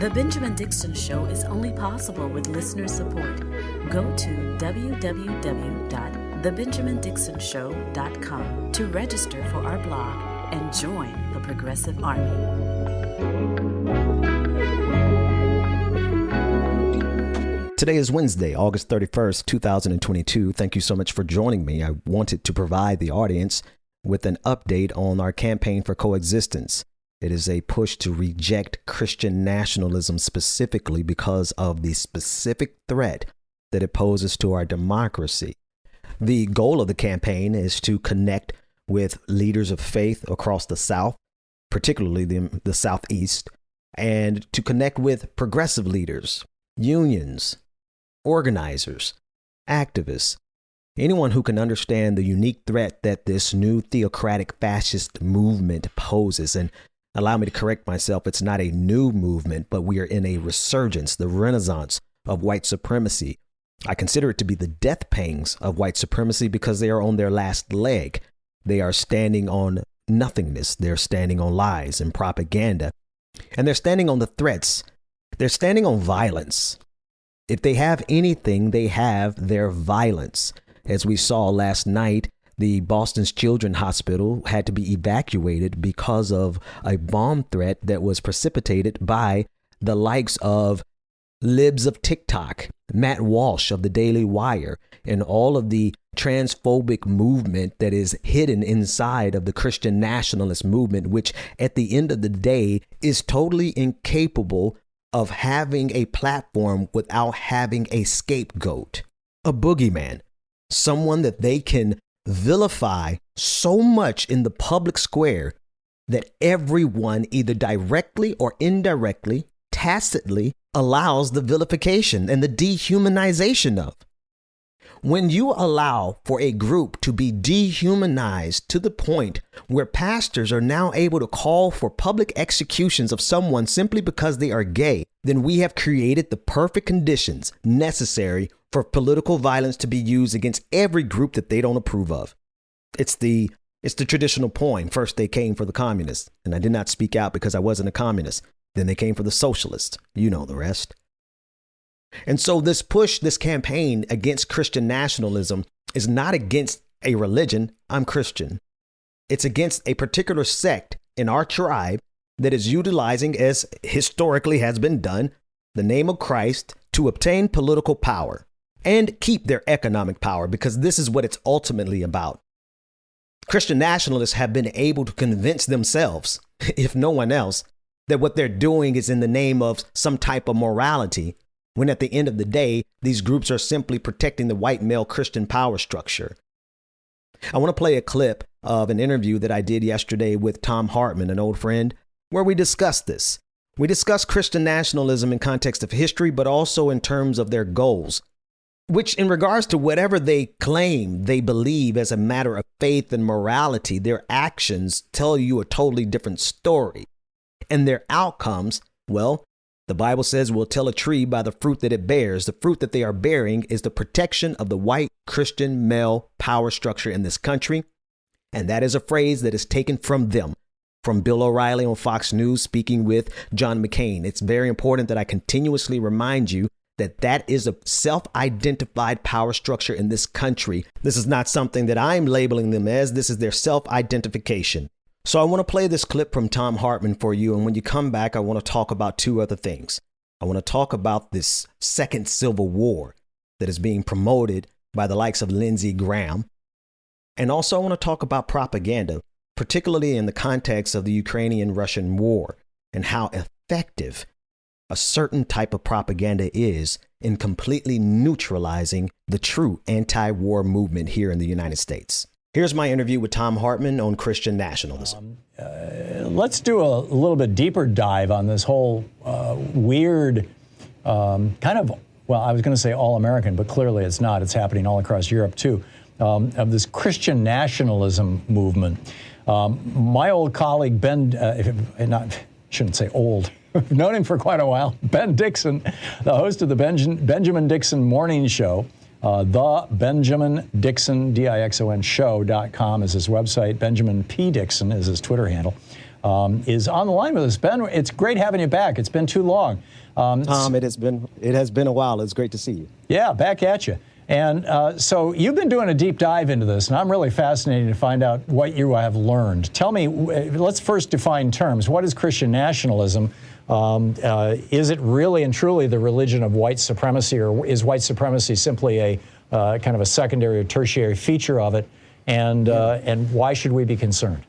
The Benjamin Dixon Show is only possible with listener support. Go to www.thebenjamindixonshow.com to register for our blog and join the Progressive Army. Today is Wednesday, August 31st, 2022. Thank you so much for joining me. I wanted to provide the audience with an update on our campaign for coexistence. It is a push to reject Christian nationalism specifically because of the specific threat that it poses to our democracy. The goal of the campaign is to connect with leaders of faith across the South, particularly the Southeast, and to connect with progressive leaders, unions, organizers, activists, anyone who can understand the unique threat that this new theocratic fascist movement poses. And allow me to correct myself, it's not a new movement, but we are in a resurgence, the renaissance of white supremacy. I consider it to be the death pangs of white supremacy because they are on their last leg. They are standing on nothingness. They're standing on lies and propaganda. And they're standing on the threats. They're standing on violence. If they have anything, they have their violence. As we saw last night, the Boston's Children's Hospital had to be evacuated because of a bomb threat that was precipitated by the likes of libs of TikTok, Matt Walsh of the Daily Wire, and all of the transphobic movement that is hidden inside of the Christian nationalist movement, which at the end of the day is totally incapable of having a platform without having a scapegoat, a boogeyman, someone that they can vilify so much in the public square that everyone either directly or indirectly, tacitly allows the vilification and the dehumanization of. When you allow for a group to be dehumanized to the point where pastors are now able to call for public executions of someone simply because they are gay, then we have created the perfect conditions necessary for political violence to be used against every group that they don't approve of. It's the traditional poem. First, they came for the communists, and I did not speak out because I wasn't a communist. Then they came for the socialists. You know the rest. And so this push, this campaign against Christian nationalism is not against a religion. I'm Christian. It's against a particular sect in our tribe that is utilizing, as historically has been done, the name of Christ to obtain political power and keep their economic power, because this is what it's ultimately about. Christian nationalists have been able to convince themselves, if no one else, that what they're doing is in the name of some type of morality, when at the end of the day, these groups are simply protecting the white male Christian power structure. I want to play a clip of an interview that I did yesterday with Tom Hartman, an old friend, where we discussed this. We discussed Christian nationalism in context of history, but also in terms of their goals, which in regards to whatever they claim they believe as a matter of faith and morality, their actions tell you a totally different story. And their outcomes, well, the Bible says we'll tell a tree by the fruit that it bears. The fruit that they are bearing is the protection of the white Christian male power structure in this country. And that is a phrase that is taken from them, from Bill O'Reilly on Fox News speaking with John McCain. It's very important that I continuously remind you that that is a self-identified power structure in this country. This is not something that I'm labeling them as. This is their self-identification. So I want to play this clip from Tom Hartman for you. And when you come back, I want to talk about two other things. I want to talk about this second civil war that is being promoted by the likes of Lindsey Graham. And also I want to talk about propaganda, particularly in the context of the Ukrainian-Russian war, and how effective a certain type of propaganda is in completely neutralizing the true anti-war movement here in the United States. Here's my interview with Tom Hartman on Christian nationalism. Let's do a little bit deeper dive on this whole weird kind of, well, I was going to say all-American, but clearly it's not. It's happening all across Europe, too, of this Christian nationalism movement. My old colleague, shouldn't say old, I've known him for quite a while, Ben Dixon, the host of the Benjamin Dixon Morning Show, the Benjamin Dixon, Dixon show.com is his website. Benjamin P. Dixon is his Twitter handle. is on the line with us. Ben, it's great having you back. It's been too long. Tom, it has been a while. It's great to see you. Yeah, back at you. And so you've been doing a deep dive into this, and I'm really fascinated to find out what you have learned. Tell me, let's first define terms. What is Christian nationalism? Is it really and truly the religion of white supremacy, or is white supremacy simply a kind of a secondary or tertiary feature of it? And why should we be concerned?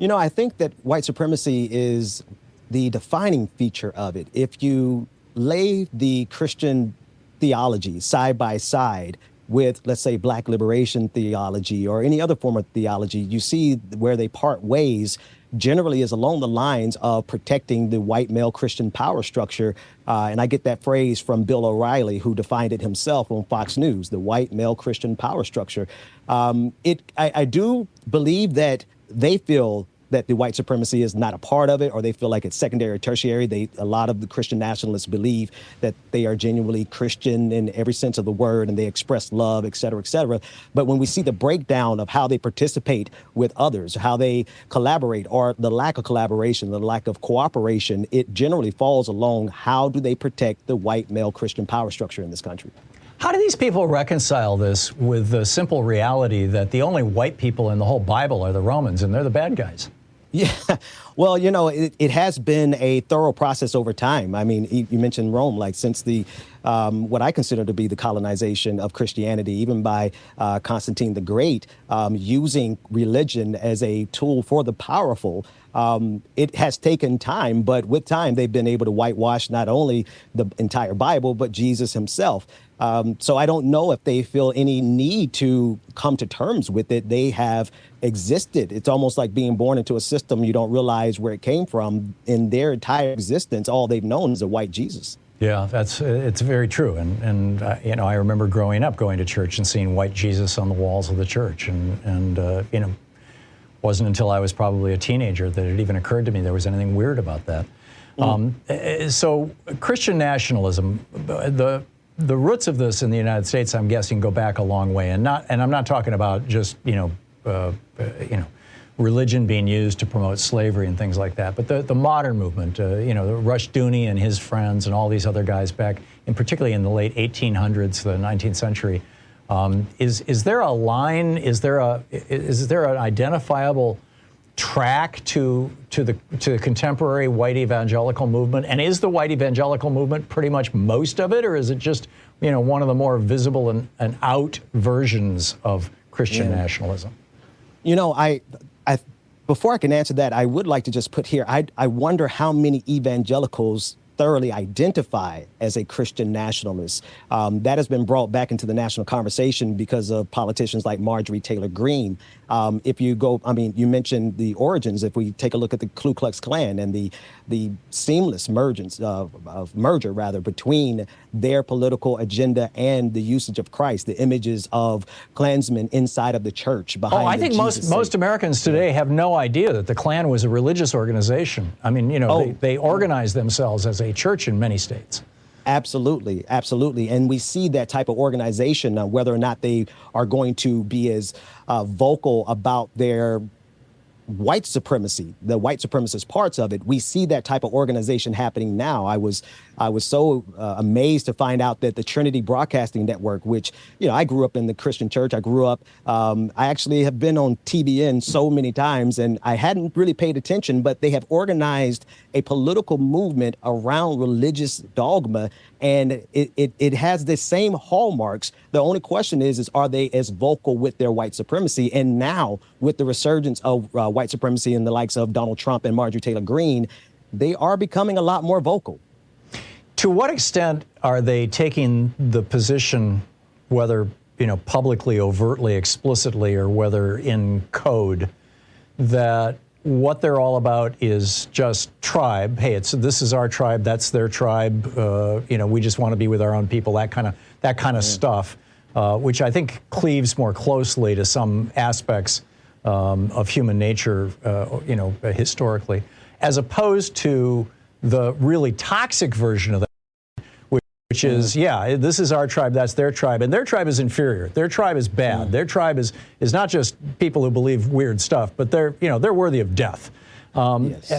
You know, I think that white supremacy is the defining feature of it. If you lay the Christian theology side by side with, let's say, Black liberation theology or any other form of theology, you see where they part ways generally is along the lines of protecting the white male Christian power structure. And I get that phrase from Bill O'Reilly, who defined it himself on Fox News, the white male Christian power structure. I do believe that they feel that the white supremacy is not a part of it, or they feel like it's secondary or tertiary. A lot of the Christian nationalists believe that they are genuinely Christian in every sense of the word, and they express love, et cetera, et cetera. But when we see the breakdown of how they participate with others, how they collaborate, or the lack of collaboration, the lack of cooperation, it generally falls along how do they protect the white male Christian power structure in this country. How do these people reconcile this with the simple reality that the only white people in the whole Bible are the Romans, and they're the bad guys? Yeah, well, you know, it has been a thorough process over time. I mean, you mentioned Rome, like since the what I consider to be the colonization of Christianity, even by Constantine the Great, using religion as a tool for the powerful. It has taken time, but with time, they've been able to whitewash not only the entire Bible, but Jesus himself. So I don't know if they feel any need to come to terms with it. They have existed. It's almost like being born into a system you don't realize where it came from. In their entire existence, all they've known is a white Jesus. Yeah, it's very true. And you know, I remember growing up, going to church and seeing white Jesus on the walls of the church. And you know, wasn't until I was probably a teenager that it even occurred to me there was anything weird about that. So Christian nationalism, the roots of this in the United States, I'm guessing, go back a long way, and I'm not talking about just religion being used to promote slavery and things like that, but the modern movement, the Rushdoony and his friends and all these other guys back, and particularly in the late 1800s, the 19th century. Is there a line? Is there an identifiable track to the contemporary white evangelical movement? And is the white evangelical movement pretty much most of it, or is it just one of the more visible and out versions of Christian nationalism? Before I can answer that, I would like to just put here, I wonder how many evangelicals thoroughly identify as a Christian nationalist. That has been brought back into the national conversation because of politicians like Marjorie Taylor Greene. If you go, you mentioned the origins. If we take a look at the Ku Klux Klan and the seamless merger between their political agenda and the usage of Christ, the images of Klansmen inside of the church behind. I think most Americans today have no idea that the Klan was a religious organization. I mean, they organized themselves as a church in many states. Absolutely, absolutely. And we see that type of organization, whether or not they are going to be as vocal about their white supremacy, the white supremacist parts of it. We see that type of organization happening now. I was so amazed to find out that the Trinity Broadcasting Network, which, I grew up in the Christian church. I grew up, I actually have been on TBN so many times, and I hadn't really paid attention, but they have organized a political movement around religious dogma, and it has the same hallmarks. The only question is are they as vocal with their white supremacy? And now, with the resurgence of white supremacy and the likes of Donald Trump and Marjorie Taylor Greene, they are becoming a lot more vocal. To what extent are they taking the position, whether publicly, overtly, explicitly, or whether in code, that what they're all about is just tribe? Hey, this is our tribe, that's their tribe. We just want to be with our own people. That kind of stuff, which I think cleaves more closely to some aspects of human nature, historically, as opposed to the really toxic version of that, which is, this is our tribe, that's their tribe, and their tribe is inferior. Their tribe is bad. Their tribe is not just people who believe weird stuff, but they're worthy of death. Yes.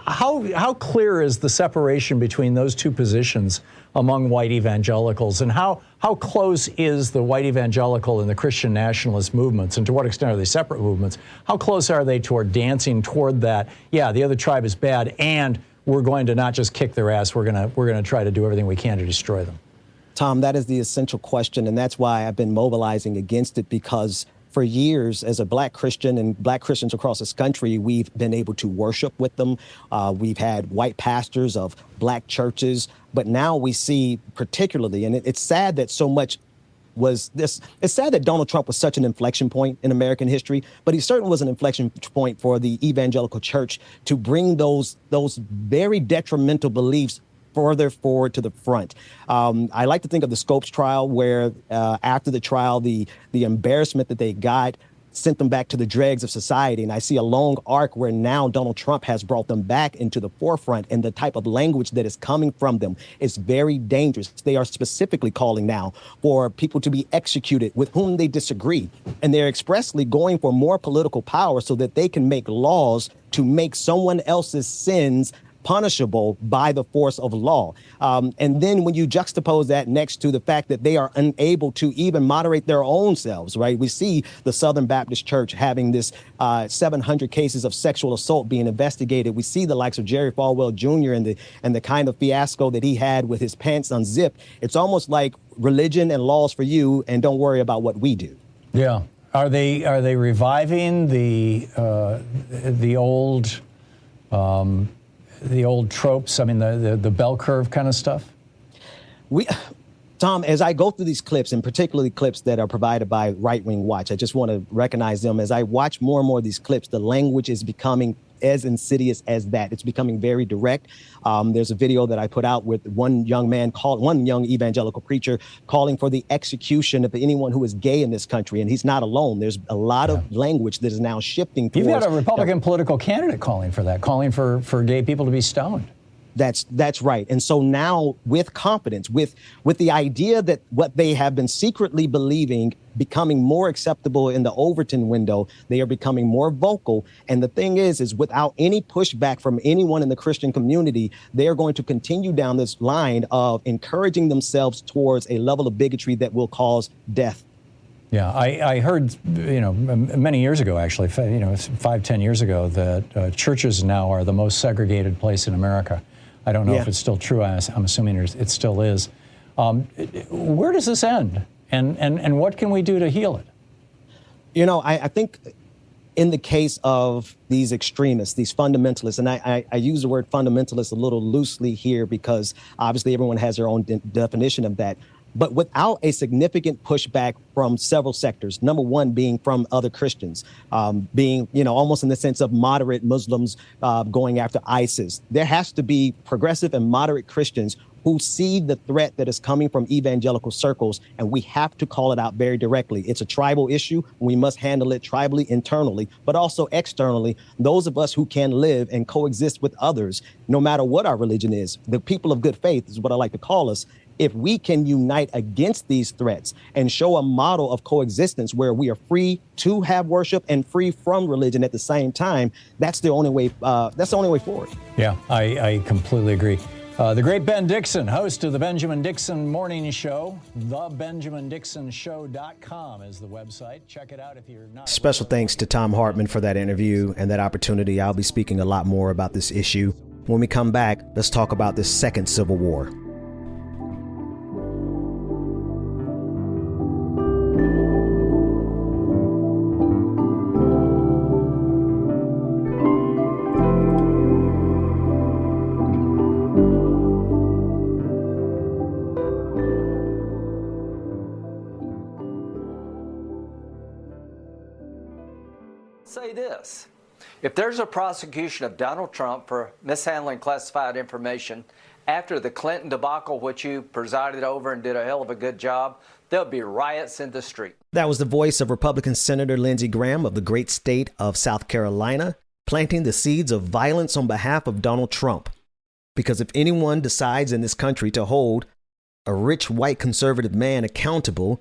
How clear is the separation between those two positions among white evangelicals, and how close is the white evangelical and the Christian nationalist movements, and to what extent are they separate movements? How close are they toward dancing toward that? Yeah, the other tribe is bad, and we're going to not just kick their ass. We're going to try to do everything we can to destroy them. Tom, that is the essential question, and that's why I've been mobilizing against it, because for years, as a Black Christian and Black Christians across this country, we've been able to worship with them. We've had white pastors of Black churches, but now we see particularly, and it's sad that so much was this. It's sad that Donald Trump was such an inflection point in American history, but he certainly was an inflection point for the evangelical church to bring those very detrimental beliefs further forward to the front. I like to think of the Scopes trial, where after the trial, the embarrassment that they got sent them back to the dregs of society. And I see a long arc where now Donald Trump has brought them back into the forefront, and the type of language that is coming from them is very dangerous. They are specifically calling now for people to be executed with whom they disagree. And they're expressly going for more political power so that they can make laws to make someone else's sins punishable by the force of law. And then when you juxtapose that next to the fact that they are unable to even moderate their own selves, right? We see the Southern Baptist Church having this 700 cases of sexual assault being investigated. We see the likes of Jerry Falwell Jr. and the kind of fiasco that he had with his pants unzipped. It's almost like religion and laws for you, and don't worry about what we do. Yeah. Are they reviving the old tropes? I mean, the bell curve kind of stuff? Tom, as I go through these clips, and particularly clips that are provided by Right Wing Watch, I just want to recognize them. As I watch more and more of these clips, the language is becoming as insidious as that. It's becoming very direct. There's a video that I put out with one young evangelical preacher calling for the execution of anyone who is gay in this country, and he's not alone. There's a lot of language that is now shifting towards. You've got a Republican political candidate calling for that, calling for gay people to be stoned. That's right. And so now, with confidence, with the idea that what they have been secretly believing becoming more acceptable in the Overton window, they are becoming more vocal. And the thing is without any pushback from anyone in the Christian community, they are going to continue down this line of encouraging themselves towards a level of bigotry that will cause death. Yeah, I heard, many years ago, actually, 5-10 years ago, that churches now are the most segregated place in America. I don't know if it's still true. I'm assuming it still is. Where does this end? And what can we do to heal it? I think in the case of these extremists, these fundamentalists, and I use the word fundamentalist a little loosely here because obviously everyone has their own definition of that. But without a significant pushback from several sectors, number one being from other Christians, being, almost in the sense of moderate Muslims going after ISIS, there has to be progressive and moderate Christians who see the threat that is coming from evangelical circles, and we have to call it out very directly. It's a tribal issue. We must handle it tribally, internally, but also externally. Those of us who can live and coexist with others, no matter what our religion is, the people of good faith is what I like to call us. If we can unite against these threats and show a model of coexistence where we are free to have worship and free from religion at the same time, that's the only way. That's the only way forward. Yeah, I completely agree. The great Ben Dixon, host of the Benjamin Dixon Morning Show. TheBenjaminDixonShow.com is the website. Check it out if you're not. Special thanks to Tom Hartman for that interview and that opportunity. I'll be speaking a lot more about this issue. When we come back, let's talk about this second Civil War. Say this: if there's a prosecution of Donald Trump for mishandling classified information after the Clinton debacle, which you presided over and did a hell of a good job, there'll be riots in the street. That was the voice of Republican Senator Lindsey Graham of the great state of South Carolina, planting the seeds of violence on behalf of Donald Trump. Because if anyone decides in this country to hold a rich white conservative man accountable,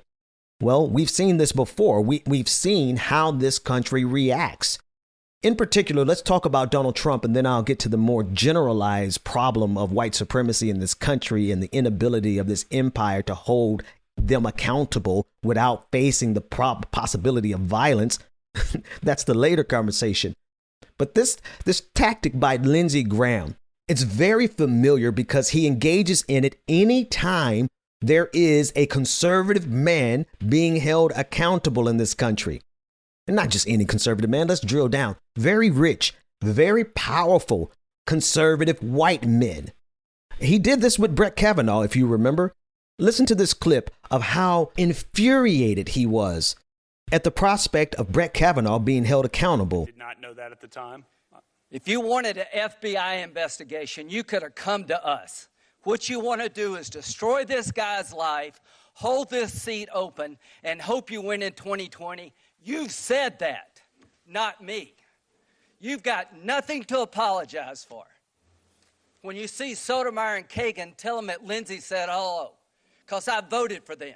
well, we've seen this before. We've seen how this country reacts. In particular, let's talk about Donald Trump, and then I'll get to the more generalized problem of white supremacy in this country and the inability of this empire to hold them accountable without facing the possibility of violence. That's the later conversation. But this tactic by Lindsey Graham, it's very familiar because he engages in it any time there is a conservative man being held accountable in this country. And not just any conservative man. Let's drill down. Very rich, very powerful conservative white men. He did this with Brett Kavanaugh, if you remember. Listen to this clip of how infuriated he was at the prospect of Brett Kavanaugh being held accountable. Did not know that at the time. If you wanted an FBI investigation, you could have come to us. What you want to do is destroy this guy's life, hold this seat open, and hope you win in 2020. You've said that, not me. You've got nothing to apologize for. When you see Sotomayor and Kagan, tell them that Lindsey said hello, because I voted for them.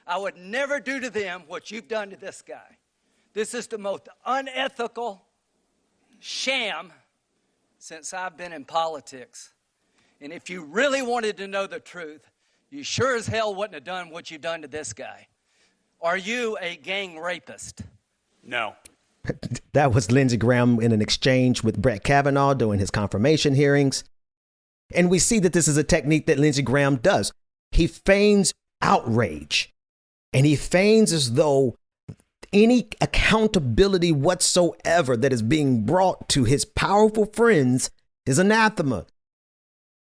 I would never do to them what you've done to this guy. This is the most unethical sham since I've been in politics. And if you really wanted to know the truth, you sure as hell wouldn't have done what you've done to this guy. Are you a gang rapist? No. That was Lindsey Graham in an exchange with Brett Kavanaugh during his confirmation hearings. And we see that this is a technique that Lindsey Graham does. He feigns outrage, and he feigns as though any accountability whatsoever that is being brought to his powerful friends is anathema.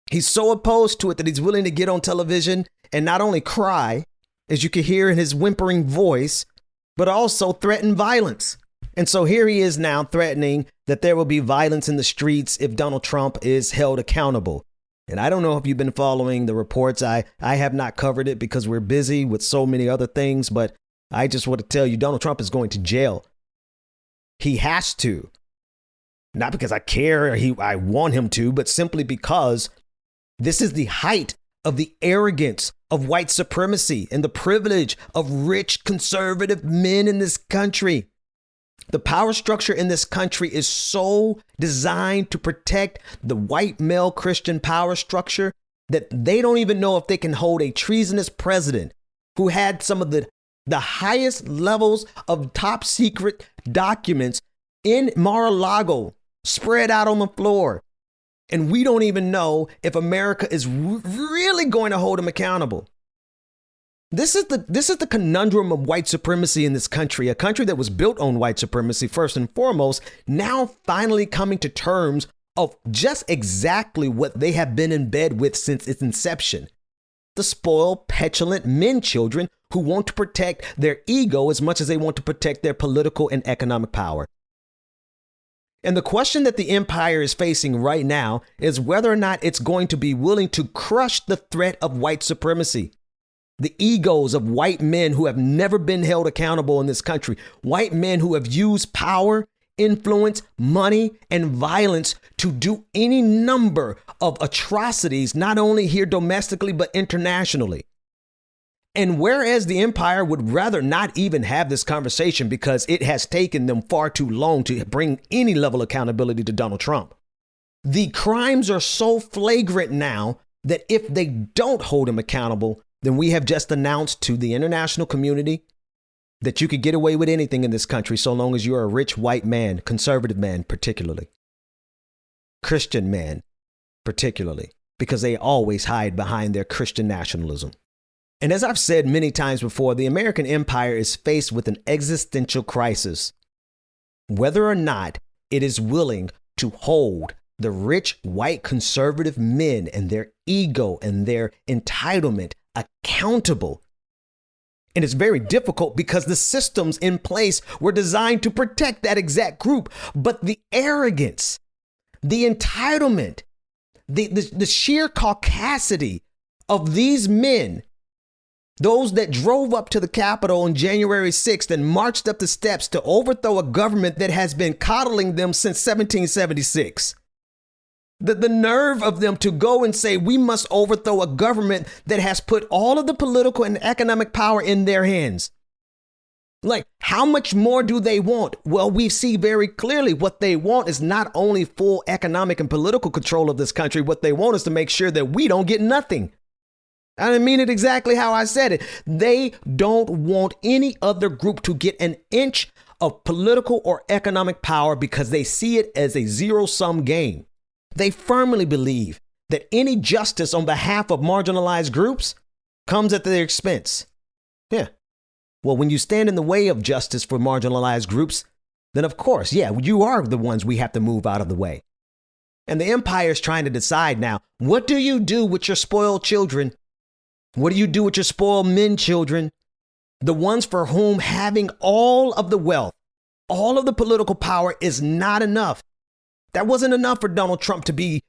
He's so opposed to it that he's willing to get on television and not only cry, as you can hear in his whimpering voice, but also threaten violence. And so here he is now threatening that there will be violence in the streets if Donald Trump is held accountable. And I don't know if you've been following the reports. I have not covered it because we're busy with so many other things, but I just want to tell you, Donald Trump is going to jail. He has to. Not because I care or I want him to, but simply because this is the height of the arrogance of white supremacy and the privilege of rich conservative men in this country. The power structure in this country is so designed to protect the white male Christian power structure that they don't even know if they can hold a treasonous president who had some of the highest levels of top secret documents in Mar-a-Lago spread out on the floor. And we don't even know if America is really going to hold him accountable. This is the conundrum of white supremacy in this country, a country that was built on white supremacy first and foremost, now finally coming to terms of just exactly what they have been in bed with since its inception. The spoiled, petulant men children who want to protect their ego as much as they want to protect their political and economic power. And the question that the empire is facing right now is whether or not it's going to be willing to crush the threat of white supremacy. The egos of white men who have never been held accountable in this country. White men who have used power, influence, money, and violence to do any number of atrocities, not only here domestically, but internationally. And whereas the empire would rather not even have this conversation because it has taken them far too long to bring any level of accountability to Donald Trump, the crimes are so flagrant now that if they don't hold him accountable, then we have just announced to the international community that you could get away with anything in this country so long as you're a rich white man, conservative man particularly, Christian man particularly, because they always hide behind their Christian nationalism. And as I've said many times before, the American empire is faced with an existential crisis. Whether or not it is willing to hold the rich white conservative men and their ego and their entitlement accountable. And it's very difficult because the systems in place were designed to protect that exact group. But the arrogance, the entitlement, the sheer caucasity of these men, those that drove up to the Capitol on January 6th and marched up the steps to overthrow a government that has been coddling them since 1776. The nerve of them to go and say, we must overthrow a government that has put all of the political and economic power in their hands. Like, how much more do they want? Well, we see very clearly what they want is not only full economic and political control of this country. What they want is to make sure that we don't get nothing. I didn't mean it exactly how I said it. They don't want any other group to get an inch of political or economic power because they see it as a zero-sum game. They firmly believe that any justice on behalf of marginalized groups comes at their expense. Yeah. Well, when you stand in the way of justice for marginalized groups, then of course, yeah, you are the ones we have to move out of the way. And the empire is trying to decide now, what do you do with your spoiled children? What do you do with your spoiled men children? The ones for whom having all of the wealth, all of the political power is not enough. That wasn't enough for Donald Trump to be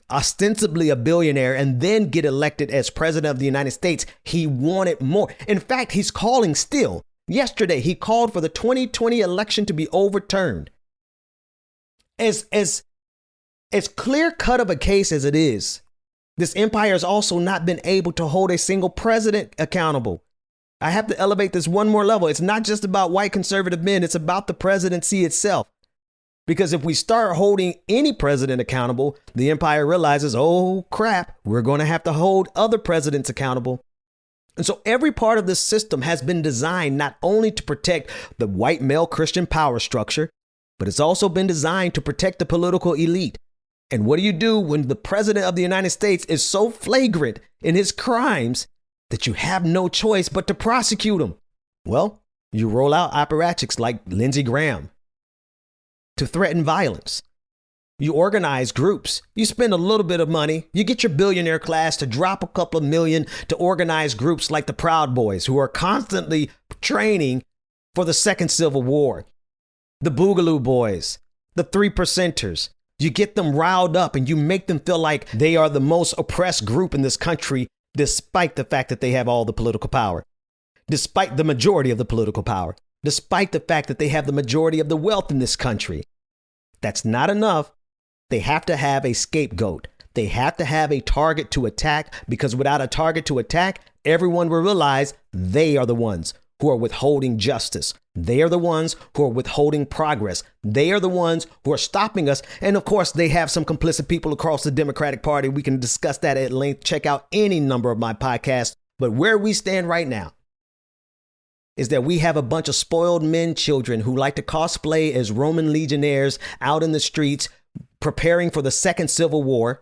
ostensibly a billionaire and then get elected as president of the United States. He wanted more. In fact, he's calling still. Yesterday, he called for the 2020 election to be overturned. As clear cut of a case as it is, this empire has also not been able to hold a single president accountable. I have to elevate this one more level. It's not just about white conservative men. It's about the presidency itself. Because if we start holding any president accountable, the empire realizes, oh crap, we're going to have to hold other presidents accountable. And so every part of this system has been designed not only to protect the white male Christian power structure, but it's also been designed to protect the political elite. And what do you do when the president of the United States is so flagrant in his crimes that you have no choice but to prosecute him? Well, you roll out apparatchiks like Lindsey Graham to threaten violence. You organize groups. You spend a little bit of money. You get your billionaire class to drop a couple of million to organize groups like the Proud Boys, who are constantly training for the second Civil War. The Boogaloo Boys, the 3%ers. You get them riled up and you make them feel like they are the most oppressed group in this country, despite the fact that they have all the political power, despite the majority of the political power, despite the fact that they have the majority of the wealth in this country. That's not enough. They have to have a scapegoat. They have to have a target to attack, because without a target to attack, everyone will realize they are the ones who are withholding justice. They are the ones who are withholding progress. They are the ones who are stopping us. And of course, they have some complicit people across the Democratic Party. We can discuss that at length. Check out any number of my podcasts. But where we stand right now is that we have a bunch of spoiled men children who like to cosplay as Roman legionnaires out in the streets, preparing for the second Civil War.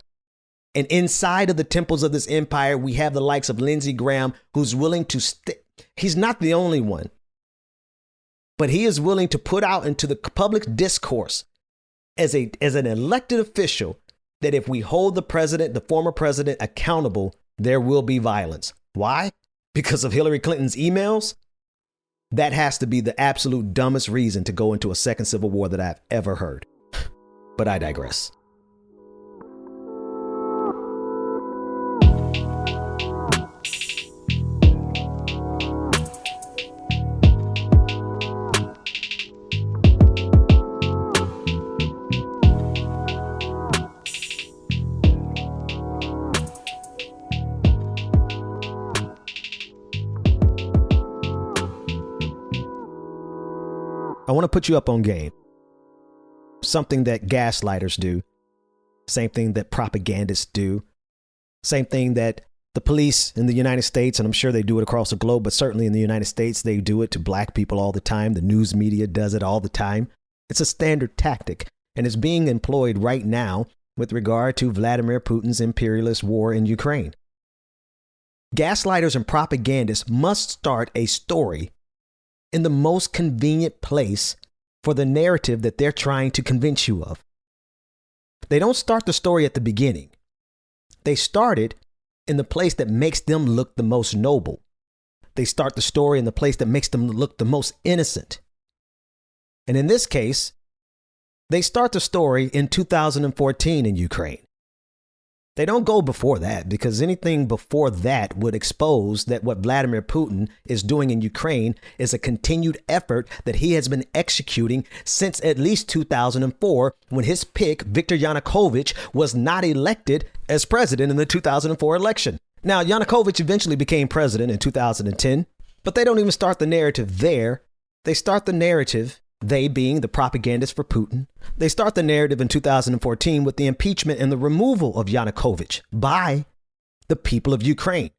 And inside of the temples of this empire, we have the likes of Lindsey Graham, who's willing to he's not the only one, but he is willing to put out into the public discourse as an elected official that if we hold the former president accountable, there will be violence. Why? Because of Hillary Clinton's emails? That has to be the absolute dumbest reason to go into a second Civil War that I've ever heard. But I digress. I want to put you up on game. Something that gaslighters do. Same thing that propagandists do. Same thing that the police in the United States, and I'm sure they do it across the globe, but certainly in the United States, they do it to black people all the time. The news media does it all the time. It's a standard tactic, and it's being employed right now with regard to Vladimir Putin's imperialist war in Ukraine. Gaslighters and propagandists must start a story in the most convenient place for the narrative that they're trying to convince you of. They don't start the story at the beginning. They start it in the place that makes them look the most noble. They start the story in the place that makes them look the most innocent. And in this case, they start the story in 2014 in Ukraine. They don't go before that, because anything before that would expose that what Vladimir Putin is doing in Ukraine is a continued effort that he has been executing since at least 2004, when his pick, Viktor Yanukovych, was not elected as president in the 2004 election. Now, Yanukovych eventually became president in 2010, but they don't even start the narrative there They start the narrative, they being the propagandists for Putin. They start the narrative in 2014 with the impeachment and the removal of Yanukovych by the people of Ukraine.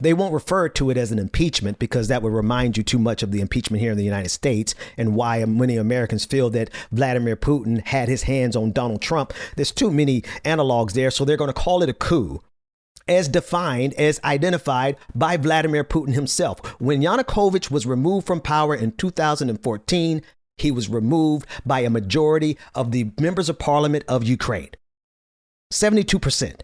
They won't refer to it as an impeachment because that would remind you too much of the impeachment here in the United States and why many Americans feel that Vladimir Putin had his hands on Donald Trump. There's too many analogs there, so they're going to call it a coup as defined, as identified by Vladimir Putin himself. When Yanukovych was removed from power in 2014, he was removed by a majority of the members of parliament of Ukraine. 72%.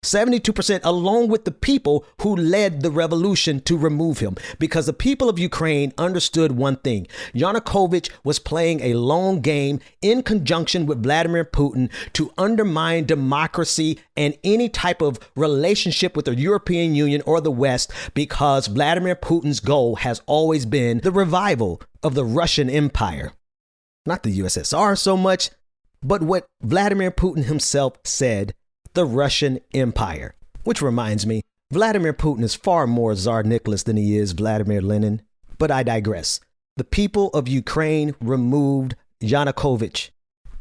72% along with the people who led the revolution to remove him, because the people of Ukraine understood one thing. Yanukovych was playing a long game in conjunction with Vladimir Putin to undermine democracy and any type of relationship with the European Union or the West, because Vladimir Putin's goal has always been the revival of the Russian Empire. Not the USSR so much, but what Vladimir Putin himself said, the Russian Empire. Which reminds me, Vladimir Putin is far more Tsar Nicholas than he is Vladimir Lenin. But I digress. The people of Ukraine removed Yanukovych.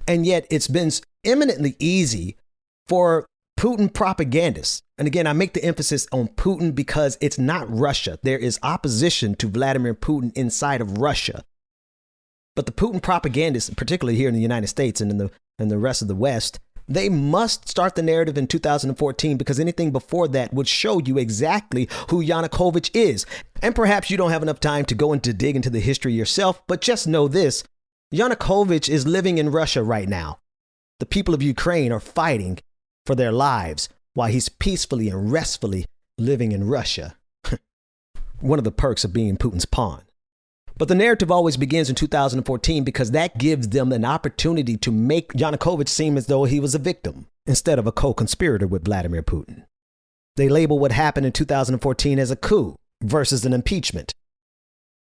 And yet it's been eminently easy for Putin propagandists. And again, I make the emphasis on Putin because it's not Russia. There is opposition to Vladimir Putin inside of Russia. But the Putin propagandists, particularly here in the United States and in the rest of the West, they must start the narrative in 2014 because anything before that would show you exactly who Yanukovych is. And perhaps you don't have enough time to go into dig into the history yourself, but just know this. Yanukovych is living in Russia right now. The people of Ukraine are fighting for their lives while he's peacefully and restfully living in Russia. One of the perks of being Putin's pawn. But the narrative always begins in 2014 because that gives them an opportunity to make Yanukovych seem as though he was a victim instead of a co-conspirator with Vladimir Putin. They label what happened in 2014 as a coup versus an impeachment.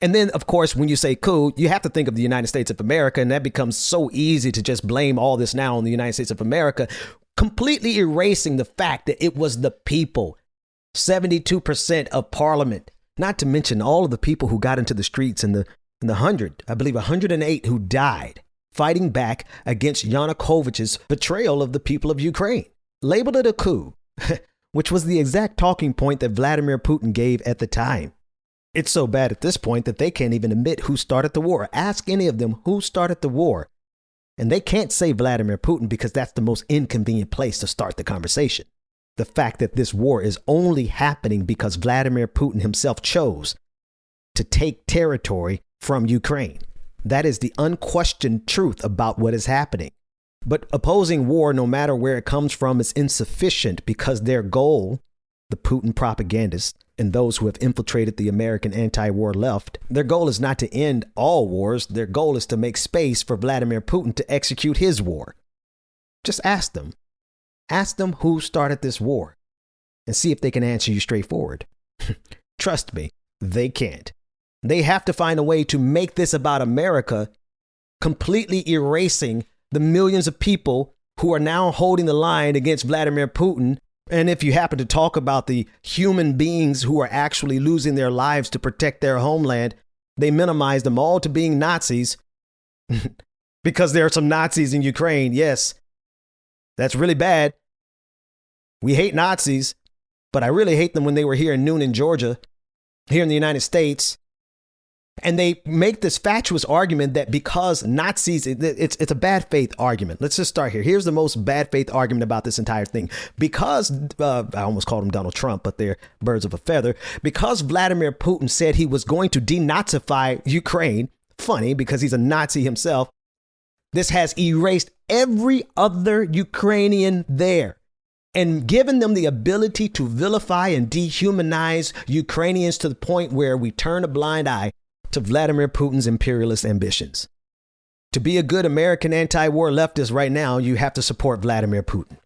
And then, of course, when you say coup, you have to think of the United States of America, and that becomes so easy to just blame all this now on the United States of America, completely erasing the fact that it was the people, 72% of parliament. Not to mention all of the people who got into the streets in the 108 who died fighting back against Yanukovych's betrayal of the people of Ukraine. Labeled it a coup, which was the exact talking point that Vladimir Putin gave at the time. It's so bad at this point that they can't even admit who started the war. Ask any of them who started the war. And they can't say Vladimir Putin because that's the most inconvenient place to start the conversation. The fact that this war is only happening because Vladimir Putin himself chose to take territory from Ukraine. That is the unquestioned truth about what is happening. But opposing war, no matter where it comes from, is insufficient because their goal, the Putin propagandists and those who have infiltrated the American anti-war left, their goal is not to end all wars. Their goal is to make space for Vladimir Putin to execute his war. Just ask them. Ask them who started this war and see if they can answer you straightforward. Trust me, they can't. They have to find a way to make this about America, completely erasing the millions of people who are now holding the line against Vladimir Putin. And if you happen to talk about the human beings who are actually losing their lives to protect their homeland, they minimize them all to being Nazis because there are some Nazis in Ukraine. Yes, that's really bad. We hate Nazis, but I really hate them when they were here in Noonan, Georgia, here in the United States. And they make this fatuous argument that because Nazis, it's a bad faith argument. Let's just start here. Here's the most bad faith argument about this entire thing. Because, I almost called him Donald Trump, but they're birds of a feather. Because Vladimir Putin said he was going to denazify Ukraine, funny because he's a Nazi himself, this has erased every other Ukrainian there and given them the ability to vilify and dehumanize Ukrainians to the point where we turn a blind eye to Vladimir Putin's imperialist ambitions. To be a good American anti-war leftist right now, you have to support Vladimir Putin.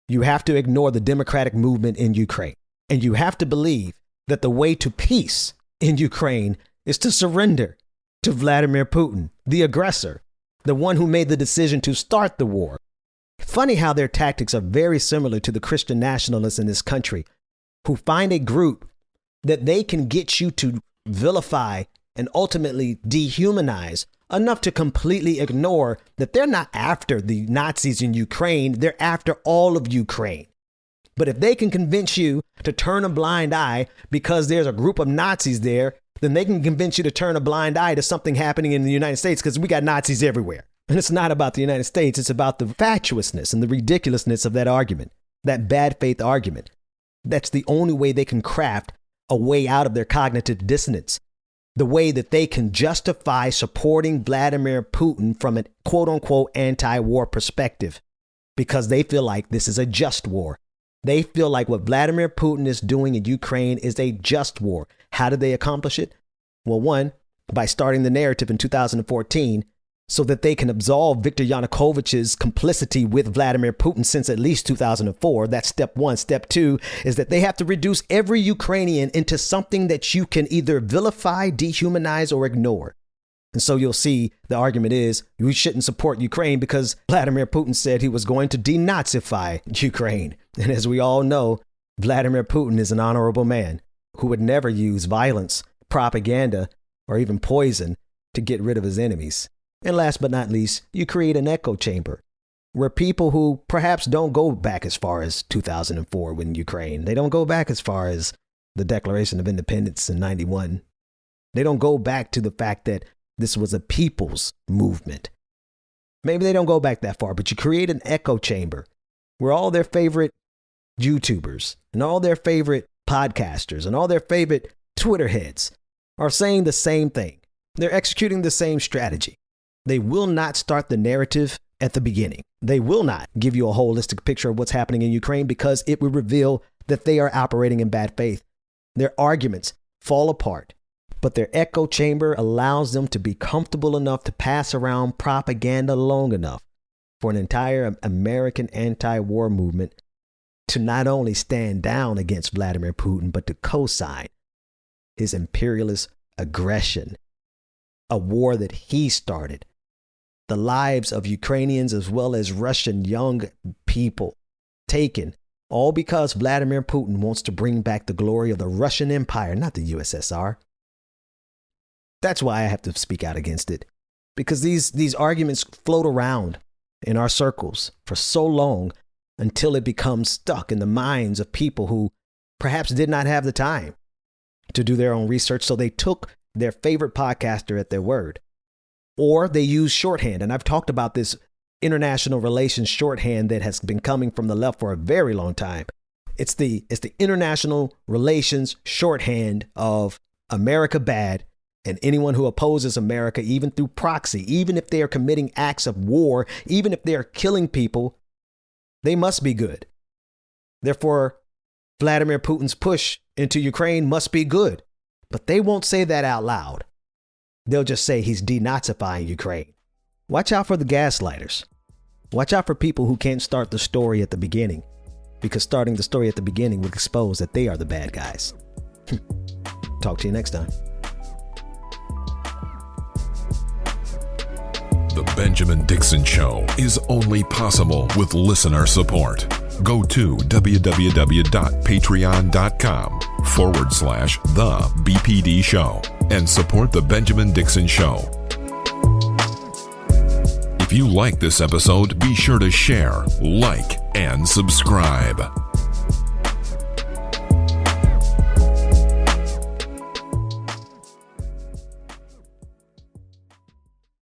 You have to ignore the democratic movement in Ukraine. And you have to believe that the way to peace in Ukraine is to surrender to Vladimir Putin, the aggressor, the one who made the decision to start the war. Funny how their tactics are very similar to the Christian nationalists in this country, who find a group that they can get you to vilify and ultimately dehumanize enough to completely ignore that they're not after the Nazis in Ukraine. They're after all of Ukraine. But if they can convince you to turn a blind eye because there's a group of Nazis there, then they can convince you to turn a blind eye to something happening in the United States because we got Nazis everywhere. And it's not about the United States. It's about the fatuousness and the ridiculousness of that argument, that bad faith argument. That's the only way they can craft a way out of their cognitive dissonance, the way that they can justify supporting Vladimir Putin from an quote unquote anti-war perspective, because they feel like this is a just war. They feel like what Vladimir Putin is doing in Ukraine is a just war. How did they accomplish it? Well, one, by starting the narrative in 2014 so that they can absolve Viktor Yanukovych's complicity with Vladimir Putin since at least 2004. That's step one. Step two is that they have to reduce every Ukrainian into something that you can either vilify, dehumanize, or ignore. And so you'll see the argument is we shouldn't support Ukraine because Vladimir Putin said he was going to denazify Ukraine. And as we all know, Vladimir Putin is an honorable man who would never use violence, propaganda, or even poison to get rid of his enemies. And last but not least, you create an echo chamber where people who perhaps don't go back as far as 2004 when Ukraine, they don't go back as far as the Declaration of Independence in 91. They don't go back to the fact that this was a people's movement. Maybe they don't go back that far, but you create an echo chamber where all their favorite YouTubers and all their favorite podcasters and all their favorite Twitter heads are saying the same thing. They're executing the same strategy. They will not start the narrative at the beginning. They will not give you a holistic picture of what's happening in Ukraine because it would reveal that they are operating in bad faith. Their arguments fall apart, but their echo chamber allows them to be comfortable enough to pass around propaganda long enough for an entire American anti-war movement to not only stand down against Vladimir Putin, but to co-sign his imperialist aggression, a war that he started. The lives of Ukrainians as well as Russian young people taken, all because Vladimir Putin wants to bring back the glory of the Russian Empire, not the USSR. That's why I have to speak out against it, because these arguments float around in our circles for so long until it becomes stuck in the minds of people who perhaps did not have the time to do their own research. So they took their favorite podcaster at their word, or they use shorthand. And I've talked about this international relations shorthand that has been coming from the left for a very long time. It's the international relations shorthand of America bad, and anyone who opposes America, even through proxy, even if they are committing acts of war, even if they are killing people, they must be good. Therefore, Vladimir Putin's push into Ukraine must be good. But they won't say that out loud. They'll just say he's denazifying Ukraine. Watch out for the gaslighters. Watch out for people who can't start the story at the beginning, because starting the story at the beginning would expose that they are the bad guys. Talk to you next time. The Benjamin Dixon Show is only possible with listener support. Go to www.patreon.com/The BPD Show and support The Benjamin Dixon Show. If you like this episode, be sure to share, like, and subscribe.